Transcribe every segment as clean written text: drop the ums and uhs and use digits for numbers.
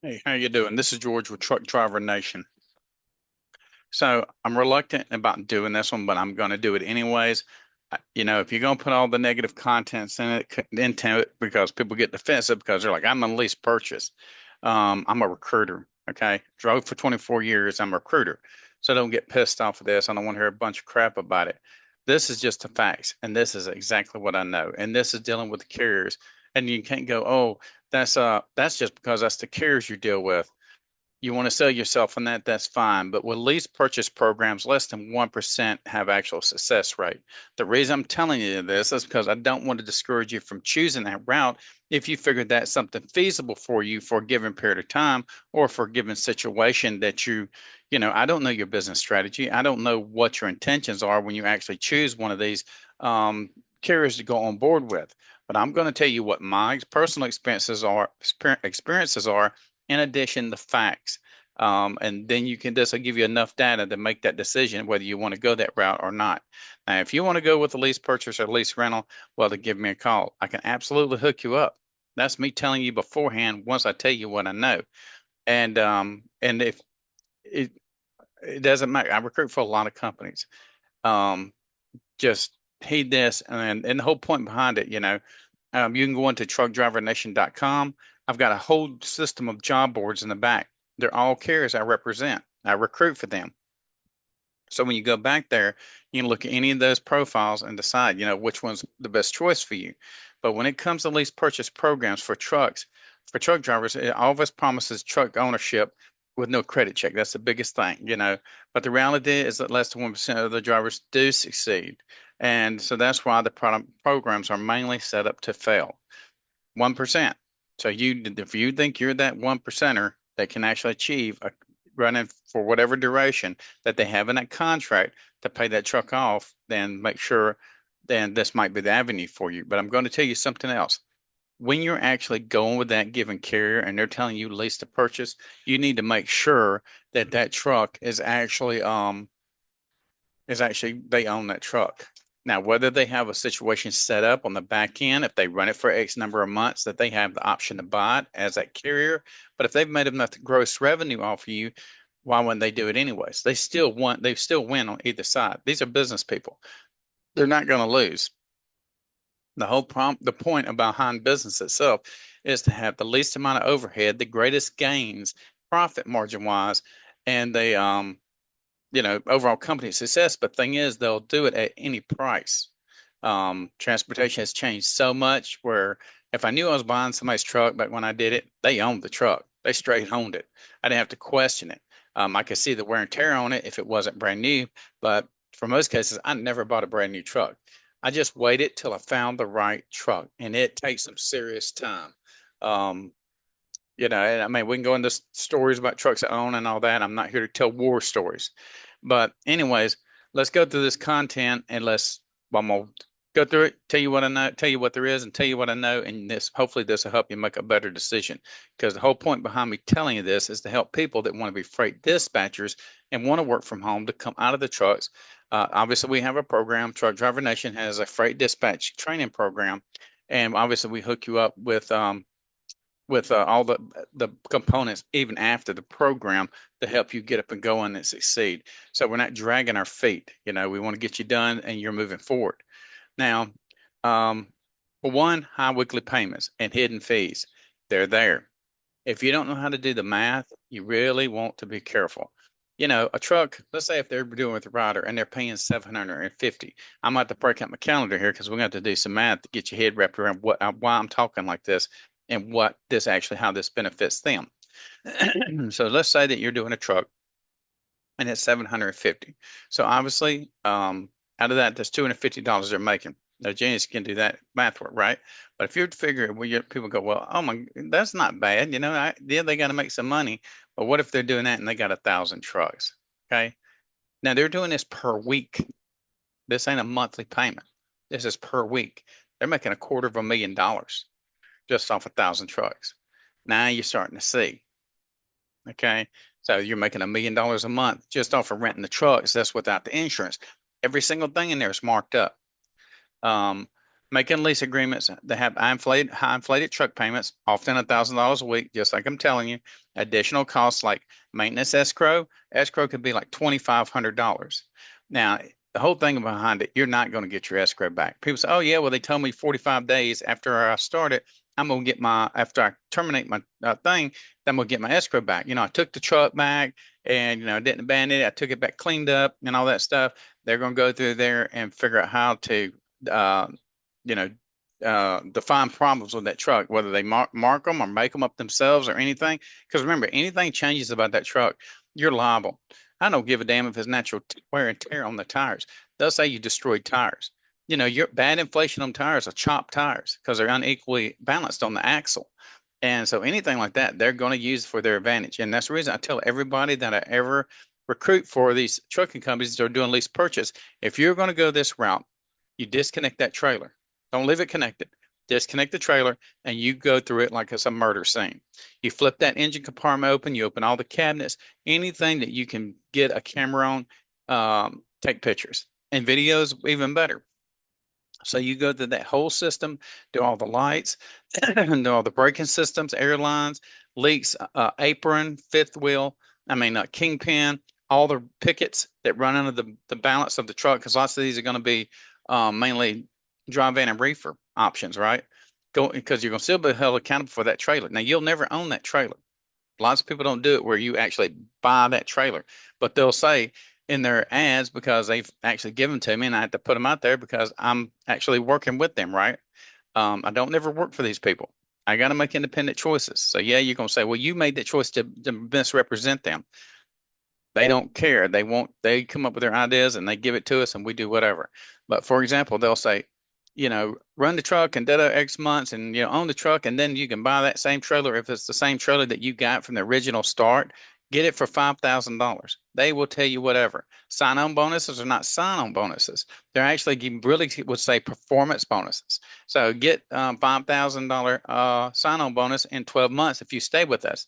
Hey, how you doing? This is George with Truck Driver Nation. So I'm reluctant about doing this one, but I'm going to do it anyways. If you're going to put all the negative contents into it because people get defensive because they're like, I'm a lease purchase. I'm a recruiter. Okay. Drove for 24 years. I'm a recruiter. So don't get pissed off of this. I don't want to hear a bunch of crap about it. This is just the facts. And this is exactly what I know. And this is dealing with the carriers. And you can't go, oh, that's just because that's the carriers you deal with. You want to sell yourself on that, that's fine. But with lease purchase programs, less than 1% have actual success rate. The reason I'm telling you this is because I don't want to discourage you from choosing that route if you figure that's something feasible for you for a given period of time or for a given situation that I don't know your business strategy. I don't know what your intentions are when you actually choose one of these carriers to go on board with. But I'm going to tell you what my personal experiences are in addition the facts. And then you can this will give you enough data to make that decision whether you want to go that route or not. Now, if you want to go with the lease purchase or lease rental, well, to give me a call. I can absolutely hook you up. That's me telling you beforehand once I tell you what I know. And if it it doesn't matter, I recruit for a lot of companies. Um, just heed this, and the whole point behind it, you can go into truckdrivernation.com. I've got a whole system of job boards in the back. They're all carriers I represent. I recruit for them. So when you go back there, you can look at any of those profiles and decide, which one's the best choice for you. But when it comes to lease purchase programs for trucks, for truck drivers, it always promises truck ownership with no credit check. That's the biggest thing. But the reality is that less than 1% of the drivers do succeed. And so that's why the product programs are mainly set up to fail. 1%. So if you think you're that 1%er that can actually achieve a running for whatever duration that they have in that contract to pay that truck off, then make sure then this might be the avenue for you. But I'm going to tell you something else. When you're actually going with that given carrier and they're telling you lease to purchase, you need to make sure that that truck is actually they own that truck. Now, whether they have a situation set up on the back end, if they run it for X number of months, that they have the option to buy it as that carrier. But if they've made enough gross revenue off of you, why wouldn't they do it anyways? They still win on either side. These are business people. They're not going to lose. The point about behind business itself is to have the least amount of overhead, the greatest gains, profit margin wise, and overall company success. But thing is, they'll do it at any price. Transportation has changed so much where if I knew I was buying somebody's truck back when I did it, they owned the truck. They straight owned it. I didn't have to question it. I could see the wear and tear on it if it wasn't brand new, but for most cases, I never bought a brand new truck. I just waited till I found the right truck, and it takes some serious time. Um, and I mean, we can go into stories about trucks I own and all that. I'm not here to tell war stories. But anyways, let's go through this content and I'm gonna go through it, tell you what I know, tell you what there is, and tell you what I know, and hopefully this will help you make a better decision. Because the whole point behind me telling you this is to help people that want to be freight dispatchers and want to work from home to come out of the trucks. Obviously, we have a program. Truck Driver Nation has a freight dispatch training program, and obviously we hook you up with all the components even after the program to help you get up and going and succeed. So we're not dragging our feet. We want to get you done and you're moving forward. Now, for one, high weekly payments and hidden fees, they're there. If you don't know how to do the math, you really want to be careful. A truck, let's say if they're doing with a rider and they're paying 750, I'm about to break out my calendar here because we're going to have to do some math to get your head wrapped around why I'm talking like this and how this benefits them. So let's say that you're doing a truck and it's 750. So obviously, out of that, there's $250 they're making. No genius can do that math work, right? But if you figure, people go, well, oh my, that's not bad. Yeah, they got to make some money. But what if they're doing that and they got 1,000 trucks? Okay. Now they're doing this per week. This ain't a monthly payment. This is per week. They're making $250,000 just off 1,000 trucks. Now you're starting to see. Okay. So you're making $1 million a month just off of renting the trucks. That's without the insurance. Every single thing in there is marked up. Um, making lease agreements. They have high inflated truck payments, often $1,000 a week, just like I'm telling you. Additional costs like maintenance escrow. Escrow could be like $2,500. Now, the whole thing behind it, you're not going to get your escrow back. People say, "Oh yeah, well they told me 45 days after I started, I'm gonna get my after I terminate my thing, I'm gonna get my escrow back." I took the truck back and I didn't abandon it. I took it back cleaned up and all that stuff. They're gonna go through there and figure out how to uh, you know, define problems with that truck, whether they mark them or make them up themselves or anything. Because remember, anything changes about that truck, you're liable. I don't give a damn if it's natural wear and tear on the tires. They'll say you destroyed tires. Your bad inflation on tires are chopped tires because they're unequally balanced on the axle. And so anything like that, they're going to use for their advantage. And that's the reason I tell everybody that I ever recruit for these trucking companies that are doing lease purchase, if you're going to go this route, you disconnect that trailer. Don't leave it connected. Disconnect the trailer and you go through it like it's a murder scene. You flip that engine compartment open, you open all the cabinets, anything that you can get a camera on, take pictures and videos, even better. So you go through that whole system, do all the lights, do all the braking systems, airlines, leaks, apron, fifth wheel, kingpin, all the pickets that run under the balance of the truck, because lots of these are going to be mainly dry van and reefer options, right? Go because you're going to still be held accountable for that trailer. Now you'll never own that trailer. Lots of people don't do it where you actually buy that trailer, but they'll say in their ads because they've actually given to me and I have to put them out there because I'm actually working with them, right? I don't never work for these people. I got to make independent choices. So yeah, you're going to say, well, you made that choice to misrepresent them. They don't care. They come up with their ideas and they give it to us and we do whatever. But for example, they'll say, run the truck and da X months and own the truck and then you can buy that same trailer if it's the same trailer that you got from the original start. Get it for $5,000. They will tell you whatever. Sign-on bonuses are not sign-on bonuses. They're actually really would say performance bonuses. So get $5,000 sign-on bonus in 12 months if you stay with us.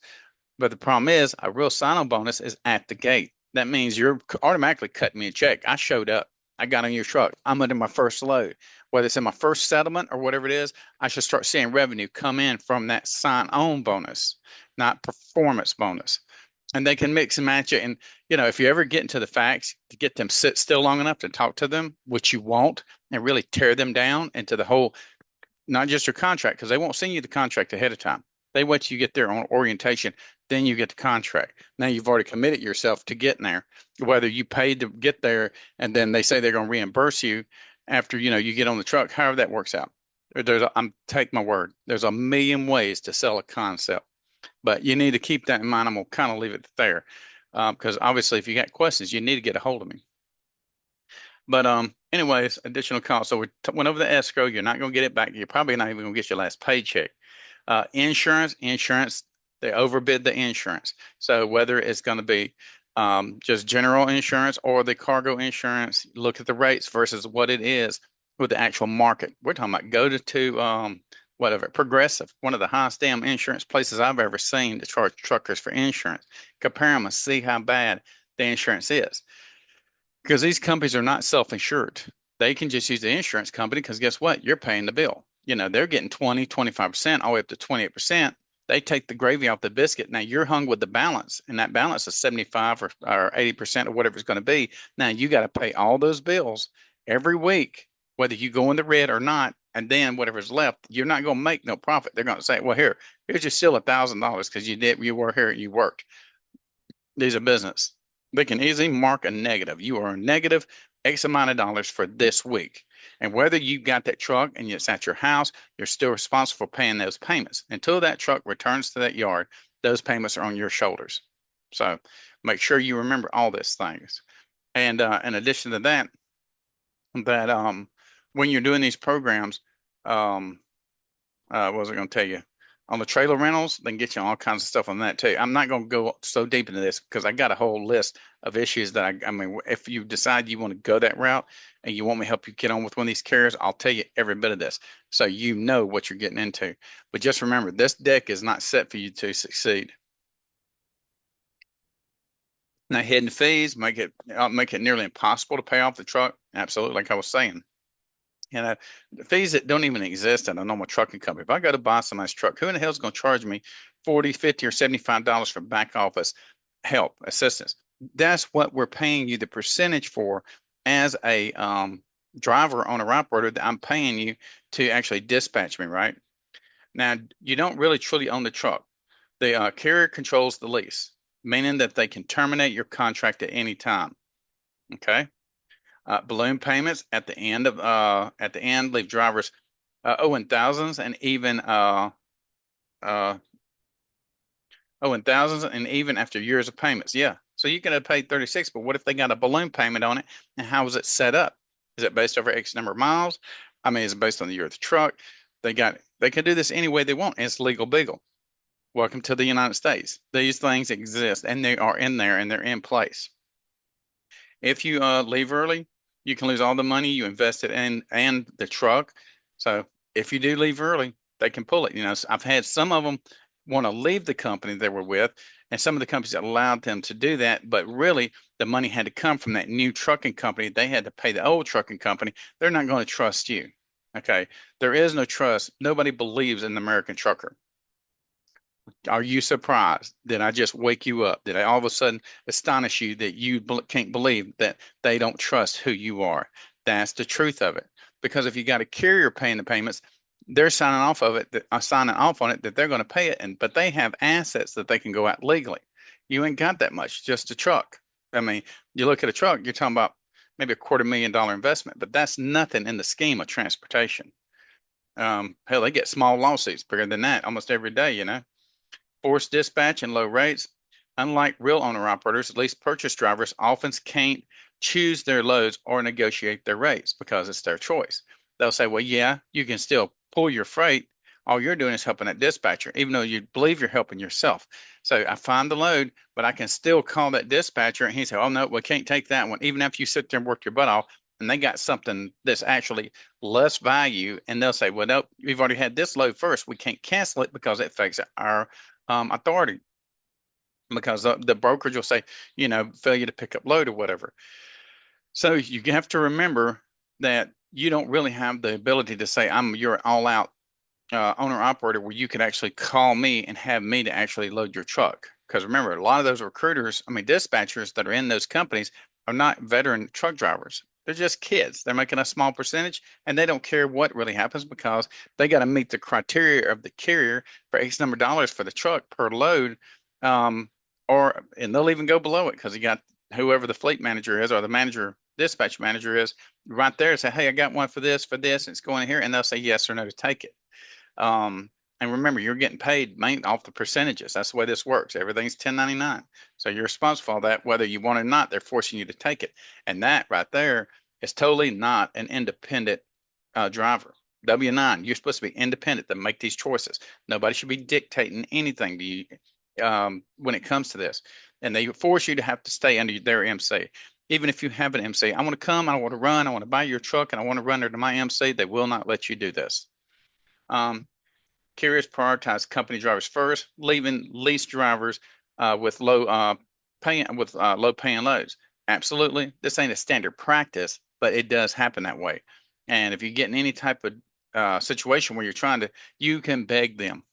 But the problem is, a real sign-on bonus is at the gate. That means you're automatically cutting me a check. I showed up. I got on your truck. I'm under my first load. Whether it's in my first settlement or whatever it is, I should start seeing revenue come in from that sign-on bonus, not performance bonus. And they can mix and match it. And, if you ever get into the facts, to get them sit still long enough to talk to them, which you won't, and really tear them down into the whole not just your contract, because they won't send you the contract ahead of time. They wait till you get there on orientation, then you get the contract. Now you've already committed yourself to getting there, whether you paid to get there and then they say they're going to reimburse you after you get on the truck, however that works out. I'm take my word. There's a million ways to sell a concept, but you need to keep that in mind. I'm gonna kind of leave it there because obviously, if you got questions, you need to get a hold of me. But anyways, additional cost. So we went over the escrow. You're not going to get it back. You're probably not even going to get your last paycheck. Insurance. They overbid the insurance. So whether it's going to be just general insurance or the cargo insurance, look at the rates versus what it is with the actual market. We're talking about go to whatever Progressive, one of the highest damn insurance places I've ever seen to charge truckers for insurance. Compare them and see how bad the insurance is. Because these companies are not self-insured. They can just use the insurance company because guess what? You're paying the bill. They're getting 20, 25%, all the way up to 28%. They take the gravy off the biscuit. Now you're hung with the balance, and that balance is 75 or 80% or whatever it's going to be. Now you got to pay all those bills every week, whether you go in the red or not. And then whatever's left, you're not going to make no profit. They're going to say, well, here's just still $1,000 because you were here, you worked. These are business. They can easily mark a negative. You are a negative X amount of dollars for this week. And whether you got that truck and it's at your house, you're still responsible for paying those payments. Until that truck returns to that yard, those payments are on your shoulders. So make sure you remember all these things. And in addition to that, when you're doing these programs, um, what was I going to tell you? On the trailer rentals, they can get you all kinds of stuff on that too. I'm not going to go so deep into this because I got a whole list of issues that if you decide you want to go that route and you want me to help you get on with one of these carriers, I'll tell you every bit of this so you know what you're getting into. But just remember, this deck is not set for you to succeed. Now, hidden fees make it nearly impossible to pay off the truck. Absolutely, like I was saying. You know, fees that don't even exist in a normal trucking company. If I go to buy somebody's truck, who in the hell is going to charge me 40, 50, or $75 for back office help, assistance? That's what we're paying you the percentage for as a driver, owner, operator, that I'm paying you to actually dispatch me, right? Now, you don't really truly own the truck. The carrier controls the lease, meaning that they can terminate your contract at any time. Okay. Balloon payments at the end leave drivers owing thousands and even uh, owing thousands and even after years of payments. Yeah. So you could have paid 36, but what if they got a balloon payment on it? And how was it set up? Is it based over X number of miles? I mean, is it based on the year of the truck? They can do this any way they want. It's legal beagle. Welcome to the United States. These things exist and they are in there and they're in place. If you leave early, you can lose all the money you invested in and the truck. So if you do leave early, they can pull it. You know, I've had some of them want to leave the company they were with, and some of the companies allowed them to do that. But really, the money had to come from that new trucking company. They had to pay the old trucking company. They're not going to trust you. Okay. There is no trust. Nobody believes in the American trucker. Are you surprised? Did I just wake you up? Did I all of a sudden astonish you that you can't believe that they don't trust who you are? That's the truth of it. Because if you got a carrier paying the payments, they're signing off of it, that are signing off on it that they're going to pay it, and but they have assets that they can go out legally. You ain't got that much, just a truck. I mean, you look at a truck, you're talking about maybe a $250,000 investment, but that's nothing in the scheme of transportation. Hell, they get small lawsuits bigger than that almost every day, you know. Forced dispatch and low rates. Unlike real owner operators, lease purchase drivers often can't choose their loads or negotiate their rates because it's their choice. They'll say, well, yeah, you can still pull your freight. All you're doing is helping that dispatcher, even though you believe you're helping yourself. So I find the load, but I can still call that dispatcher and he say, oh, no, we can't take that one. Even after you sit there and work your butt off, and they got something that's actually less value, and they'll say, well, no, we've already had this load first. We can't cancel it because it affects our authority, because the brokerage will say, you know, failure to pick up load or whatever. So you have to remember that you don't really have the ability to say, I'm your all out owner operator where you could actually call me and have me to actually load your truck. Because remember, a lot of those recruiters, I mean, dispatchers that are in those companies are not veteran truck drivers. They're just kids. They're making a small percentage and they don't care what really happens because they got to meet the criteria of the carrier for X number of dollars for the truck per load. Um, and they'll even go below it because you got whoever the fleet manager is or the manager, dispatch manager is right there and say, hey, I got one for this, and it's going here. And they'll say yes or no to take it. Um, and remember, you're getting paid main off the percentages. That's the way this works. Everything's 1099. So you're responsible for that, whether you want it or not. They're forcing you to take it. And that right there is totally not an independent driver. W-9, you're supposed to be independent to make these choices. Nobody should be dictating anything to you when it comes to this. And they force you to have to stay under their MC. Even if you have an MC, I want to come, I want to run, I want to buy your truck, and I want to run under my MC, they will not let you do this. Carriers prioritize company drivers first, leaving lease drivers with low paying loads. Absolutely, this ain't a standard practice, but it does happen that way. And if you get in any type of situation where you can beg them,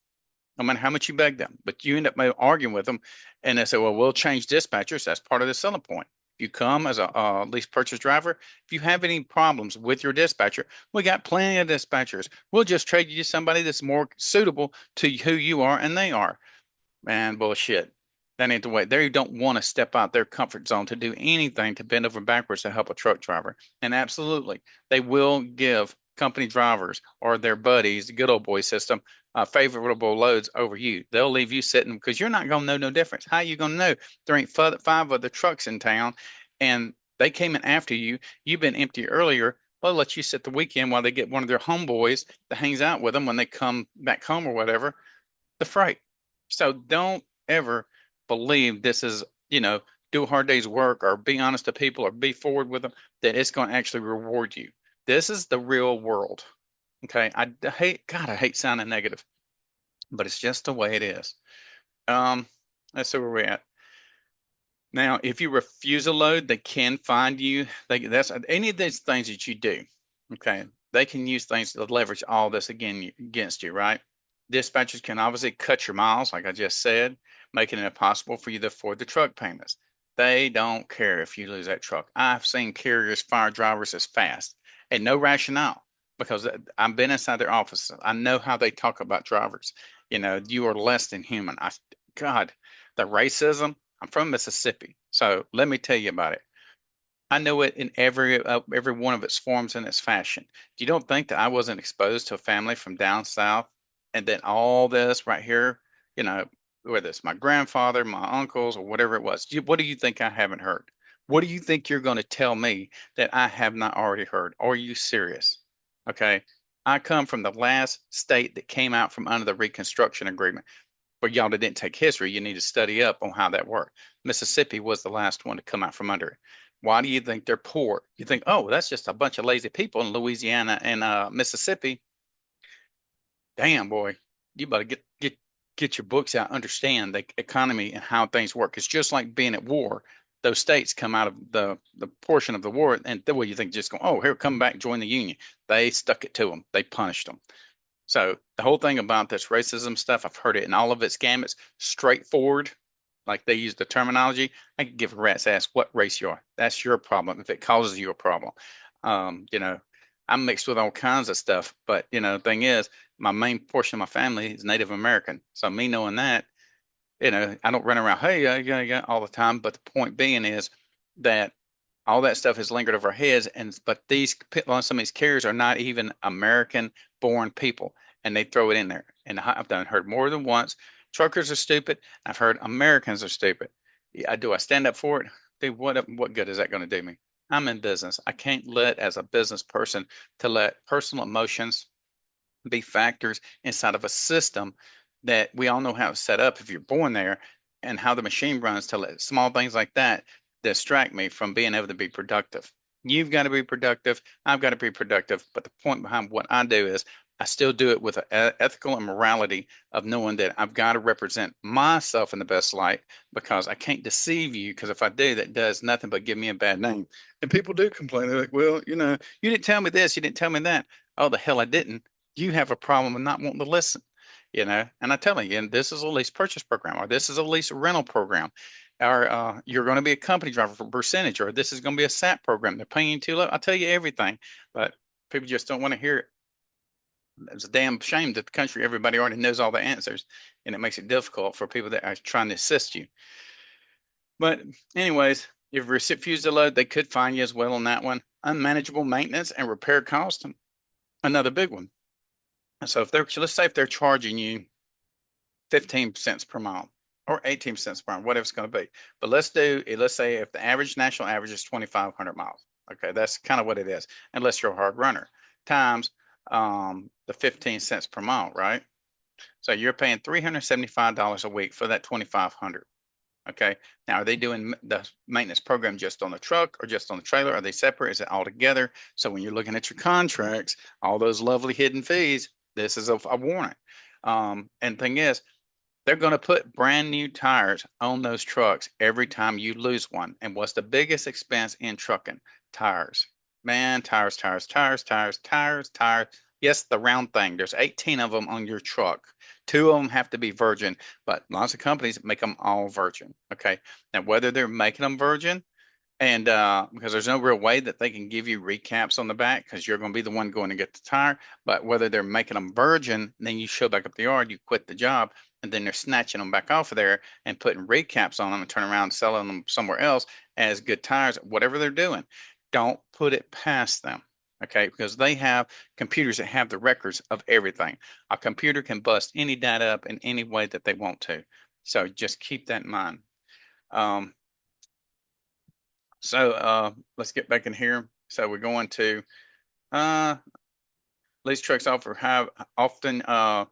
no matter how much you beg them, but you end up arguing with them, and they say, "Well, we'll change dispatchers." That's part of the selling point. If you come as a lease purchase driver, if you have any problems with your dispatcher, we got plenty of dispatchers. We'll just trade you to somebody that's more suitable to who you are and they are. Man, bullshit. That ain't the way. They don't want to step out their comfort zone to do anything to bend over backwards to help a truck driver. And absolutely, they will give company drivers or their buddies, the good old boy system, favorable loads over you. They'll leave you sitting because you're not going to know no difference. How you going to know there ain't five other trucks in town and they came in after you? You've been empty earlier. They'll let you sit the weekend while they get one of their homeboys that hangs out with them when they come back home or whatever, the freight. So don't ever believe this is, do a hard day's work or be honest to people or be forward with them, that it's going to actually reward you. This is the real world. Okay. I hate sounding negative, but it's just the way it is. Um, let's see where we're at. Now, if you refuse a load, they can find you. That's any of these things that you do. Okay. they can use things to leverage all this against you, right? Dispatchers can obviously cut your miles, like I just said, making it impossible for you to afford the truck payments. They don't care if you lose that truck. I've seen carriers fire drivers as fast and no rationale because I've been inside their offices. I know how they talk about drivers. You are less than human. God, the racism. I'm from Mississippi, so let me tell you about it. I know it in every one of its forms and its fashion. You don't think that I wasn't exposed to a family from down south, and then all this right here, you know, whether it's my grandfather, my uncles, or whatever it was. What do you think I haven't heard? What do you think you're going to tell me that I have not already heard? Are you serious? Okay. I come from the last state that came out from under the Reconstruction Agreement. For y'all that didn't take history, you need to study up on how that worked. Mississippi was the last one to come out from under it. Why do you think they're poor? You think, oh, that's just a bunch of lazy people in Louisiana and Mississippi. Damn, boy, you better get your books out, understand the economy and how things work. It's just like being at war. Those states come out of the portion of the war, and the way you think just go, oh, here, come back, join the Union. They stuck it to them. They punished them. So the whole thing about this racism stuff, I've heard it in all of its gamuts, straightforward, like they use the terminology. I could give a rat's ass what race you are. That's your problem if it causes you a problem. Um, you know, I'm mixed with all kinds of stuff, but the thing is, my main portion of my family is Native American. So me knowing that, I don't run around, hey, yeah, all the time. But the point being is that all that stuff has lingered over our heads, and but some of these carriers are not even American born people, and they throw it in there. And I've done heard more than once, truckers are stupid. I've heard Americans are stupid. Yeah, do I stand up for it? Dude, what good is that going to do me? I'm in business. I can't let, as a business person, to let personal emotions be factors inside of a system that we all know how it's set up if you're born there, and how the machine runs to let small things like that distract me from being able to be productive. You've got to be productive. I've got to be productive. But the point behind what I do is I still do it with an ethical and morality of knowing that I've got to represent myself in the best light, because I can't deceive you. Because if I do, that does nothing but give me a bad name. And people do complain. They're like, well, you didn't tell me this, you didn't tell me that. Oh, the hell I didn't. You have a problem with not wanting to listen, and I tell you, and this is a lease purchase program, or this is a lease rental program, or you're going to be a company driver for percentage, or this is going to be a SAP program. They're paying you too low. I'll tell you everything, but people just don't want to hear it. It's a damn shame that the country, everybody already knows all the answers, and it makes it difficult for people that are trying to assist you. But anyways, if you refuse to load, they could fine you as well on that one. Unmanageable maintenance and repair cost, another big one. So let's say if they're charging you 15 cents per mile or 18 cents per mile, whatever it's going to be. But let's say if the national average is 2,500 miles. Okay, that's kind of what it is, unless you're a hard runner, times the 15 cents per mile, right? So you're paying $375 a week for that 2,500. Okay. Now, are they doing the maintenance program just on the truck or just on the trailer? Are they separate? Is it all together? So when you're looking at your contracts, all those lovely hidden fees, this is a warning. And thing is, they're going to put brand new tires on those trucks every time you lose one. And what's the biggest expense in trucking? Tires. Man, tires, tires, tires, tires, tires, tires. Yes, the round thing. There's 18 of them on your truck. Two of them have to be virgin, but lots of companies make them all virgin. Okay. Now, whether they're making them virgin, and because there's no real way that they can give you recaps on the back, because you're going to be the one going to get the tire. But whether they're making them virgin, then you show back up the yard, you quit the job, and then they're snatching them back off of there and putting recaps on them and turn around and selling them somewhere else as good tires, whatever they're doing. Don't put it past them. Okay, because they have computers that have the records of everything. A computer can bust any data up in any way that they want to. So just keep that in mind. Um, let's get back in here. So we're going to uh, lease trucks offer have often are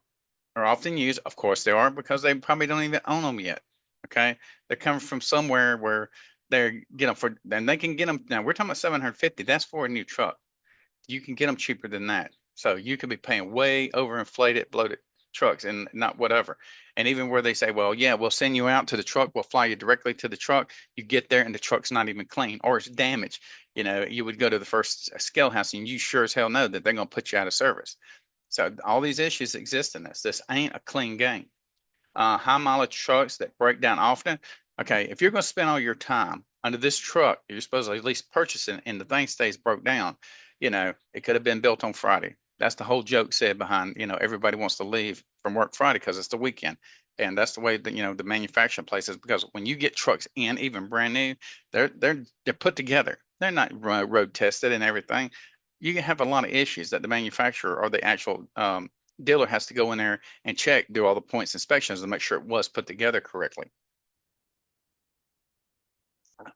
often used. Of course they are, because they probably don't even own them yet. Okay, they're coming from somewhere where they're for, and they can get them. Now we're talking about 750. That's for a new truck. You can get them cheaper than that. So you could be paying way overinflated, bloated. trucks and not whatever. And even where they say, well, yeah, we'll send you out to the truck, we'll fly you directly to the truck. You get there and the truck's not even clean or it's damaged. You would go to the first scale house and you sure as hell know that they're going to put you out of service. So all these issues exist in this. This ain't a clean game. High mileage trucks that break down often. Okay, if you're going to spend all your time under this truck, you're supposed to at least purchase it and the thing stays broke down. It could have been built on Friday. That's the whole joke said behind, everybody wants to leave from work Friday because it's the weekend. And that's the way that, the manufacturing places, because when you get trucks in, even brand new, they're put together. They're not road tested and everything. You can have a lot of issues that the manufacturer or the actual dealer has to go in there and check, do all the points inspections to make sure it was put together correctly.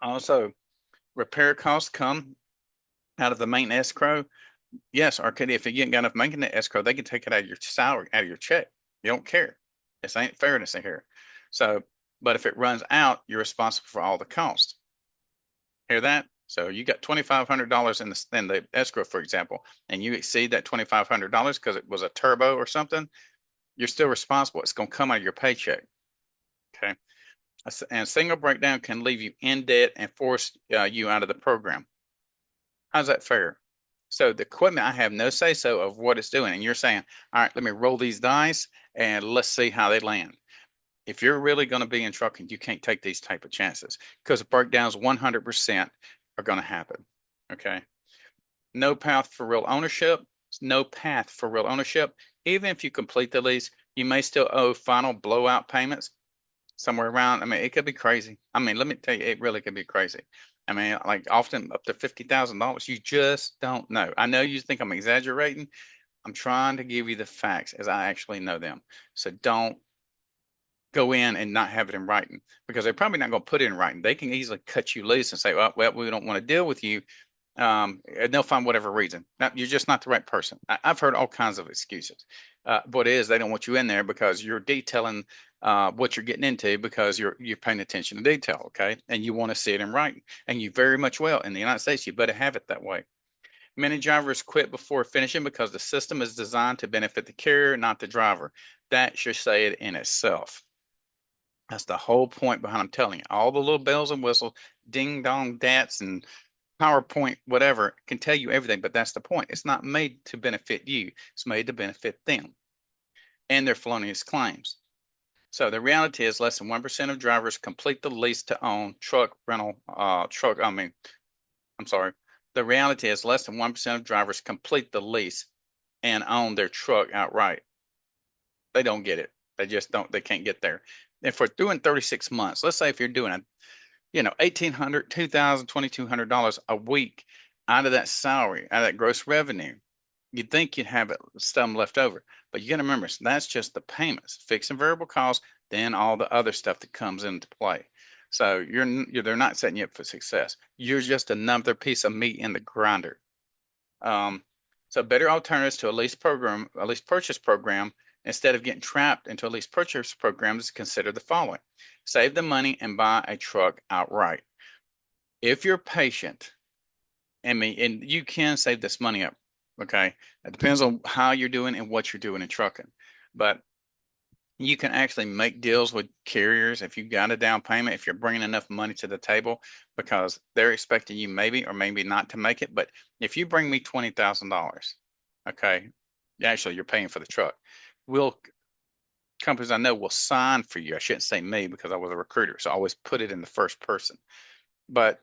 Also, repair costs come out of the maintenance escrow. Yes, Arcadia, if you ain't got enough maintenance escrow, they can take it out of your salary, out of your check. You don't care. This ain't fairness in here. So, but if it runs out, you're responsible for all the costs. Hear that? So you got $2,500 in the escrow, for example, and you exceed that $2,500 because it was a turbo or something, you're still responsible. It's going to come out of your paycheck. Okay. And single breakdown can leave you in debt and force you out of the program. How's that fair? So the equipment, I have no say so of what it's doing. And you're saying, all right, let me roll these dice and let's see how they land. If you're really going to be in trucking, you can't take these type of chances because breakdowns 100% are going to happen. Okay. No path for real ownership. No path for real ownership. Even if you complete the lease, you may still owe final blowout payments somewhere around. I mean, it could be crazy. I mean, let me tell you, it really could be crazy. I mean, like often up to $50,000. You just don't know. I know you think I'm exaggerating. I'm trying to give you the facts as I actually know them. So don't go in and not have it in writing because they're probably not going to put it in writing. They can easily cut you loose and say, well, we don't want to deal with you. And they'll find whatever reason. Now, you're just not the right person. I've heard all kinds of excuses. What it is, they don't want you in there because you're detailing what you're getting into because you're paying attention to detail, okay? And you want to see it in writing. And you very much will. In the United States, you better have it that way. Many drivers quit before finishing because the system is designed to benefit the carrier, not the driver. That should say it in itself. That's the whole point behind I'm telling you. All the little bells and whistles, ding dong dats and PowerPoint, whatever, can tell you everything, but that's the point. It's not made to benefit you. It's made to benefit them and their felonious claims. So the reality is less than 1% of drivers complete the lease to own truck rental, I'm sorry. The reality is less than 1% of drivers complete the lease and own their truck outright. They don't get it. They just don't, they can't get there. If we're doing 36 months, let's say if you're doing a 1,800, 2,000, $2,200 a week out of that salary, out of that gross revenue, you'd think you'd have some left over. But you got to remember, that's just the payments, fixed and variable costs, then all the other stuff that comes into play. So they're not setting you up for success. You're just another piece of meat in the grinder. Um, so better alternatives to a lease program, a lease purchase program, instead of getting trapped into a lease purchase program, is consider the following. Save the money and buy a truck outright. If you're patient, and you can save this money up, okay? It depends on how you're doing and what you're doing in trucking. But you can actually make deals with carriers if you've got a down payment, if you're bringing enough money to the table, because they're expecting you maybe or maybe not to make it. But if you bring me $20,000, okay, actually you're paying for the truck. Companies I know will sign for you. I shouldn't say me because I was a recruiter, so I always put it in the first person. But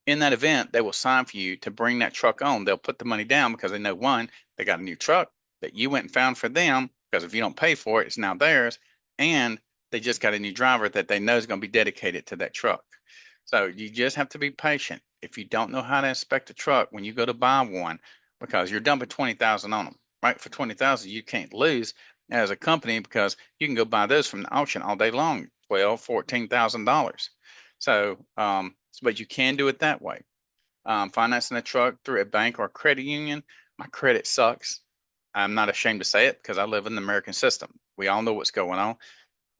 in that event, they will sign for you to bring that truck on. They'll put the money down because they know, one, they got a new truck that you went and found for them, because if you don't pay for it, it's now theirs. And they just got a new driver that they know is going to be dedicated to that truck. So you just have to be patient. If you don't know how to inspect a truck when you go to buy one, because you're dumping 20,000 on them, right? For 20,000, you can't lose as a company because you can go buy those from the auction all day long, $14,000. So, but you can do it that way. Financing a truck through a bank or a credit union, my credit sucks. I'm not ashamed to say it because I live in the American system. We all know what's going on.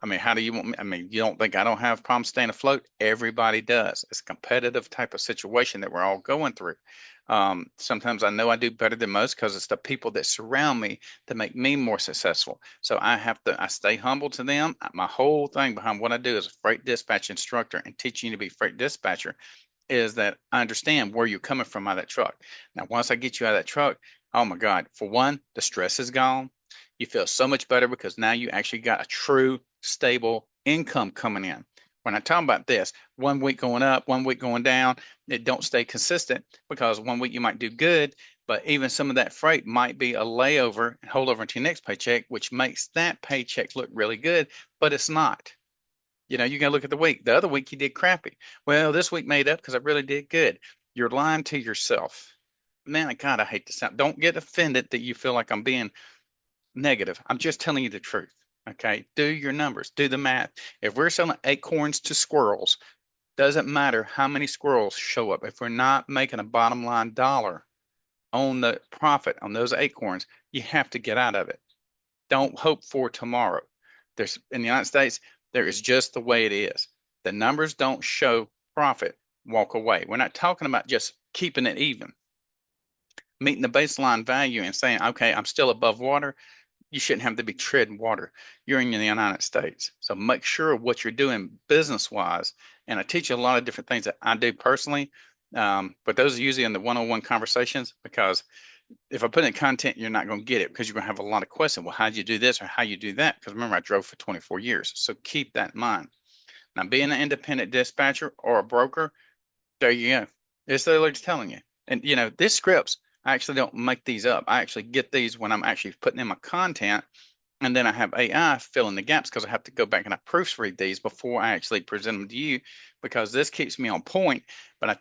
I mean, how do you want me? I mean, you don't think I don't have problems staying afloat? Everybody does. It's a competitive type of situation that we're all going through. Sometimes I know I do better than most because it's the people that surround me that make me more successful. So I stay humble to them. My whole thing behind what I do as a freight dispatch instructor and teaching you to be freight dispatcher is that I understand where you're coming from out of that truck. Now, once I get you out of that truck, oh my God, for one, the stress is gone. You feel so much better because now you actually got a true, stable income coming in. When I talk about this, 1 week going up, 1 week going down, it don't stay consistent because 1 week you might do good, but even some of that freight might be a layover and hold over into your next paycheck, which makes that paycheck look really good, but it's not. You got to look at the week. The other week you did crappy. Well, this week made up because I really did good. You're lying to yourself. Man, God, I hate to sound. Don't get offended that you feel like I'm being negative. I'm just telling you the truth. Okay. Do your numbers, do the math. If we're selling acorns to squirrels, doesn't matter how many squirrels show up. If we're not making a bottom line dollar on the profit on those acorns, you have to get out of it. Don't hope for tomorrow. There's in the United States, there is just the way it is. The numbers don't show profit. Walk away. We're not talking about just keeping it even, meeting the baseline value and saying, okay, I'm still above water. You shouldn't have to be treading water. You're in the United States. So make sure what you're doing business wise. And I teach you a lot of different things that I do personally. But those are usually in the one-on-one conversations because if I put in content, you're not going to get it because you're going to have a lot of questions. Well, how do you do this or how you do that? Because remember, I drove for 24 years. So keep that in mind. Now, being an independent dispatcher or a broker, there you go. It's literally just telling you. And these scripts, I actually don't make these up. I actually get these when I'm actually putting in my content. And then I have AI fill in the gaps because I have to go back and I proofread these before I actually present them to you because this keeps me on point. But I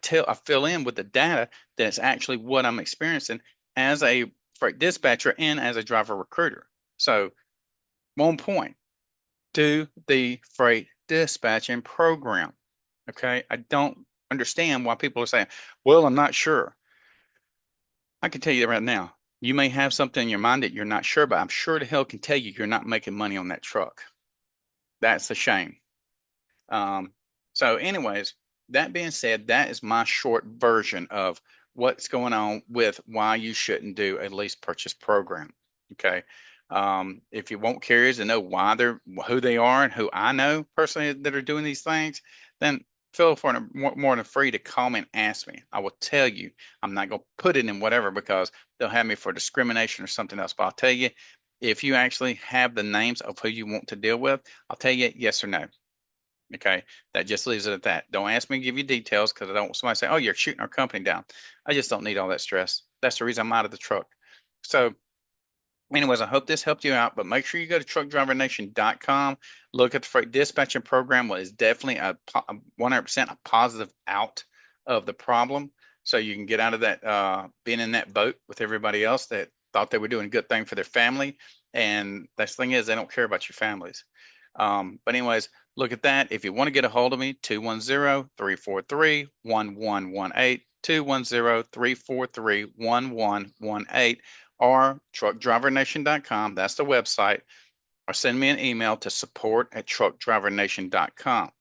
fill in with the data that's actually what I'm experiencing as a freight dispatcher and as a driver recruiter. So, one point, do the freight dispatching program. Okay. I don't understand why people are saying, well, I'm not sure. I can tell you right now, you may have something in your mind that you're not sure, but I'm sure the hell can tell you you're not making money on that truck. That's a shame. Um, so, anyways, that being said, that is my short version of what's going on with why you shouldn't do a lease purchase program. Okay. If you want carriers to know why they're who they are and who I know personally that are doing these things, then feel more than free to call me and ask me. I will tell you. I'm not going to put it in whatever because they'll have me for discrimination or something else. But I'll tell you, if you actually have the names of who you want to deal with, I'll tell you yes or no. Okay, that just leaves it at that. Don't ask me to give you details because I don't want somebody to say, "Oh, you're shooting our company down." I just don't need all that stress. That's the reason I'm out of the truck. So, anyways, I hope this helped you out. But make sure you go to truckdrivernation.com. Look at the freight dispatching program. What is definitely a 100% a positive out of the problem, so you can get out of that being in that boat with everybody else that thought they were doing a good thing for their family. And the thing is, they don't care about your families. But anyways, look at that. If you want to get a hold of me, 210-343-1118, 210-343-1118, or truckdrivernation.com. That's the website. Or send me an email to support@truckdrivernation.com.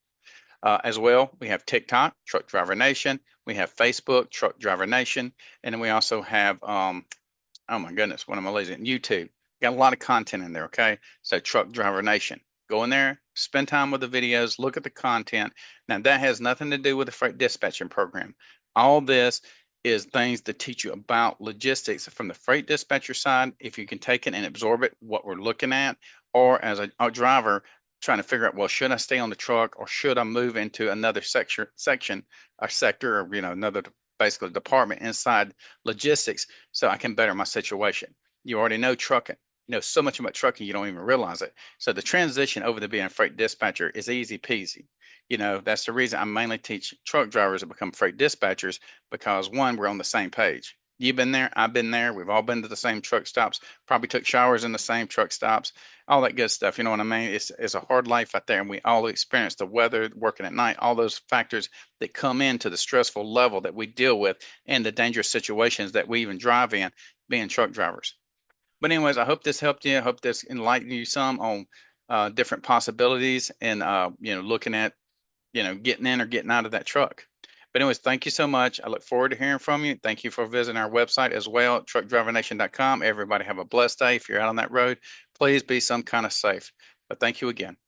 As well, we have TikTok, Truck Driver Nation. We have Facebook, Truck Driver Nation. And then we also have oh my goodness, what am I losing? YouTube. Got a lot of content in there, okay? So Truck Driver Nation. Go in there, spend time with the videos, look at the content. Now that has nothing to do with the freight dispatching program. All this is things to teach you about logistics from the freight dispatcher side, if you can take it and absorb it, what we're looking at, or as a driver trying to figure out, well, should I stay on the truck or should I move into another section, or sector, or another basically department inside logistics so I can better my situation. You already know trucking. You know so much about trucking you don't even realize it. So the transition over to being a freight dispatcher is easy peasy. That's the reason I mainly teach truck drivers to become freight dispatchers because one, we're on the same page. You've been there, I've been there. We've all been to the same truck stops, probably took showers in the same truck stops, all that good stuff. You know what I mean? It's a hard life out there, and we all experience the weather, working at night, all those factors that come into the stressful level that we deal with and the dangerous situations that we even drive in being truck drivers. But anyways, I hope this helped you. I hope this enlightened you some on different possibilities and looking at getting in or getting out of that truck. But anyways, thank you so much. I look forward to hearing from you. Thank you for visiting our website as well, truckdrivernation.com. Everybody have a blessed day. If you're out on that road, please be some kind of safe. But thank you again.